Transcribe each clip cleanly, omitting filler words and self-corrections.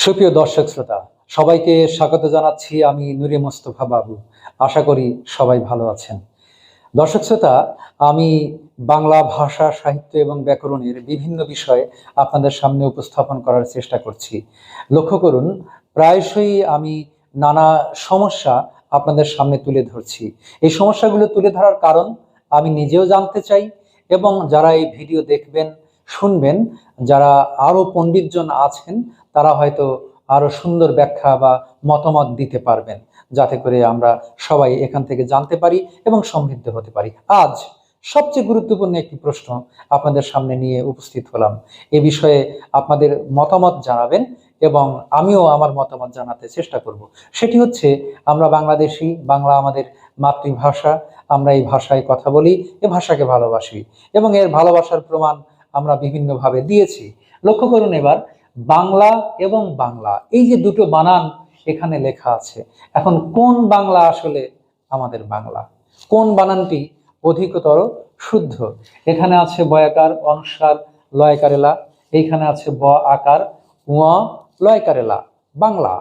সুপ্রিয় দর্শক শ্রোতা, সবাইকে স্বাগত জানাচ্ছি। আমি নুরে মোস্তফা বাবু। আশা করি সবাই ভালো আছেন। দর্শক শ্রোতা, আমি বাংলা ভাষা, সাহিত্য এবং ব্যাকরণের বিভিন্ন বিষয় আপনাদের সামনে উপস্থাপন করার চেষ্টা করছি। লক্ষ্য করুন, প্রায়শই আমি নানা সমস্যা আপনাদের সামনে তুলে ধরছি। এই সমস্যাগুলো তুলে ধরার কারণ আমি নিজেও জানতে চাই, এবং যারা এই ভিডিও দেখবেন, শুনবেন, যারা আরও পণ্ডিতজন আছেন, তারা হয়তো আরো সুন্দর ব্যাখ্যা বা মতামত দিতে পারবেন, যাতে করে আমরা সবাই এখান থেকে জানতে পারি এবং সমৃদ্ধ হতে পারি। আজ সবচেয়ে গুরুত্বপূর্ণ একটি প্রশ্ন আপনাদের সামনে নিয়ে উপস্থিত হলাম। এ বিষয়ে আপনাদের মতামত জানাবেন এবং আমিও আমার মতামত জানাতে চেষ্টা করব। সেটি হচ্ছে, আমরা বাংলাদেশি, বাংলা আমাদের মাতৃভাষা, আমরা এই ভাষায় কথা বলি, এ ভাষাকে ভালোবাসি এবং এর ভালোবাসার প্রমাণ আমরা বিভিন্নভাবে দিয়েছি। লক্ষ্য করুন এবার, বাংলা এবং বাংলা, এই যে দুটো বানান এখানে লেখা আছে, এখন কোন বাংলা আসলে আমাদের বাংলা? কোন বানানটি অধিকতর শুদ্ধ? এখানে আছে বয়াকার অনুস্বার লয়কারেলা, এইখানে আছে ব আকার উয়া লয়কারেলা, বাংলা।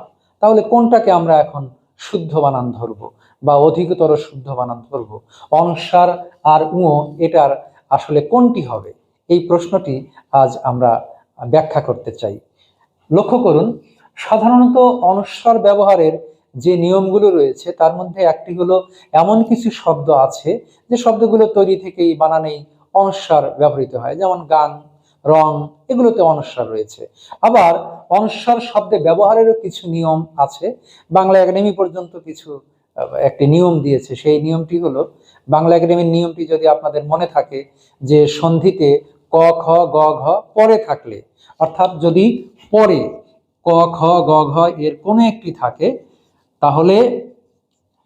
তাহলে কোনটাকে আমরা এখন শুদ্ধ বানান ধরবো বা অধিকতর শুদ্ধ বানান ধরবো? অনুস্বার আর উঁ, এটার আসলে কোনটি হবে? এই প্রশ্নটি আজ আমরা ব্যাখ্যা করতে চাই। লক্ষ্য করুন, সাধারণত অনুস্বার ব্যবহারের যে নিয়মগুলো রয়েছে তার মধ্যে একটি হলো, এমন কিছু শব্দ আছে যে শব্দগুলো তৈরি থেকেই বানানেই অনুস্বার ব্যবহৃত হয়, যেমন গান, রং, এগুলোতে অনুস্বার রয়েছে। আবার অনুস্বার শব্দে ব্যবহারেরও কিছু নিয়ম আছে। বাংলা একাডেমি পর্যন্ত কিছু একটি নিয়ম দিয়েছে। সেই নিয়মটি হলো, বাংলা একাডেমির নিয়মটি যদি আপনাদের মনে থাকে, যে সন্ধিতে ক খ গ ঘ পরে থাকলে, অর্থাৎ যদি পরে ক খ গ ঘ এর কোনো একটি থাকে, তাহলে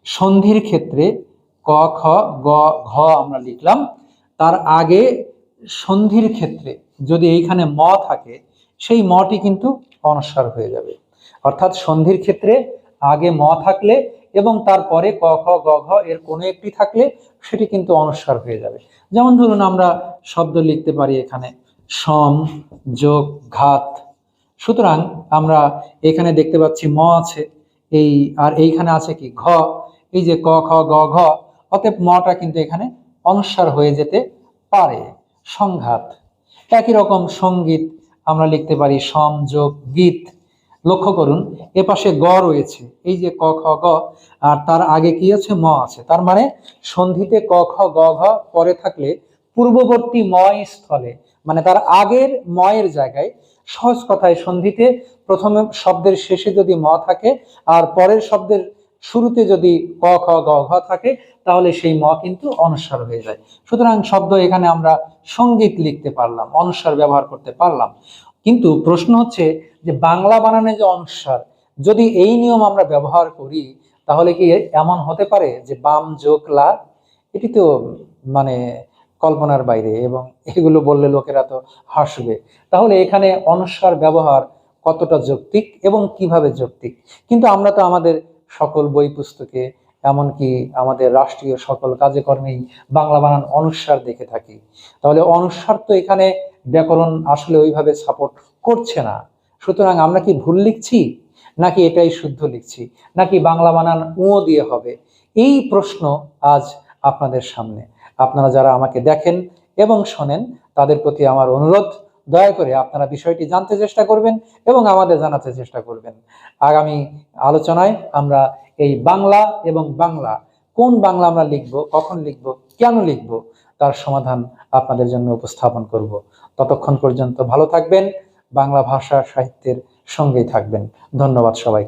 সন্ধির ক্ষেত্রে ক খ গ ঘ আমরা লিখলাম, তার আগে সন্ধির ক্ষেত্রে যদি এইখানে ম থাকে, সেই মটি কিন্তু অনুস্বার হয়ে যাবে। অর্থাৎ সন্ধির ক্ষেত্রে আগে ম থাকলে এবং তারপরে ক খ গ ঘ এর কোনো একটি থাকলে সেটি কিন্তু অনুস্বার হয়ে যাবে। যেমন ধরুন, আমরা শব্দ লিখতে পারি এখানে সম যোগ ঘাত। সুতরাং আমরা এখানে দেখতে পাচ্ছি ম আছে, এই আর এইখানে আছে কি ঘ, এই যে ক খ গ ঘ, অতএব মটা কিন্তু এখানে অনুস্বার হয়ে যেতে পারে। সংঘাত। একই রকম সঙ্গীত আমরা লিখতে পারি সম যোগ গীত। লক্ষ্য করুন, এ পাশে গ রয়েছে, এই যে ক খ গ, আর তার আগে কি আছে? ম আছে। তার মানে সন্ধিতে ক খ গ ঘ পরে থাকলে পূর্ববর্তী ময় স্থলে, মানে তার আগের ময়ের জায়গায়, সহজ কথায় সন্ধিতে প্রথমে শব্দের শেষে যদি ম থাকে আর পরের শব্দের শুরুতে যদি ক খ গ ঘ থাকে, তাহলে সেই ম কিন্তু অনুস্বার হয়ে যায়। সুতরাং শব্দ এখানে আমরা সঙ্গীত লিখতে পারলাম, অনুস্বার ব্যবহার করতে পারলাম। কিন্তু প্রশ্ন হচ্ছে যে, বাংলা বানানে যে অনুস্বার, যদি এই নিয়ম আমরা ব্যবহার করি, তাহলে কি এমন হতে পারে যে বাম যোগ লা? এটি তো মানে কল্পনার বাইরে, এবং এগুলো বললে লোকেরা তো হাসবে। তাহলে এখানে অনুস্বার ব্যবহার কতটা যৌক্তিক এবং কিভাবে যৌক্তিক? কিন্তু আমরা তো আমাদের সকল বই পুস্তকে, এমনকি আমাদের রাষ্ট্রীয় সকল কাজে কর্মেই বাংলা বানান অনুস্বার দেখে থাকি। তাহলে অনুস্বার তো এখানে ব্যাকরণ আসলে ওইভাবে সাপোর্ট করছে না। সুতরাং আমরা কি ভুল লিখছি, নাকি এটাই শুদ্ধ লিখছি, নাকি বাংলা বানান ও দিয়ে হবে? এই প্রশ্ন আজ আপনাদের সামনে। আপনারা যারা আমাকে দেখেন এবং শোনেন, তাদের প্রতি আমার অনুরোধ, দয়া করে আপনারা বিষয়টি জানতে চেষ্টা করবেন এবং আমাদের জানাতে চেষ্টা করবেন। আগামী আলোচনায় আমরা এই বাংলা এবং বাংলা, কোন বাংলা আমরা লিখব, কখন লিখব, কেন লিখব, তার সমাধান আপনাদের জন্য উপস্থাপন করব। ততক্ষণ পর্যন্ত ভালো থাকবেন, বাংলা ভাষা সাহিত্যের সঙ্গেই থাকবেন। ধন্যবাদ সবাই।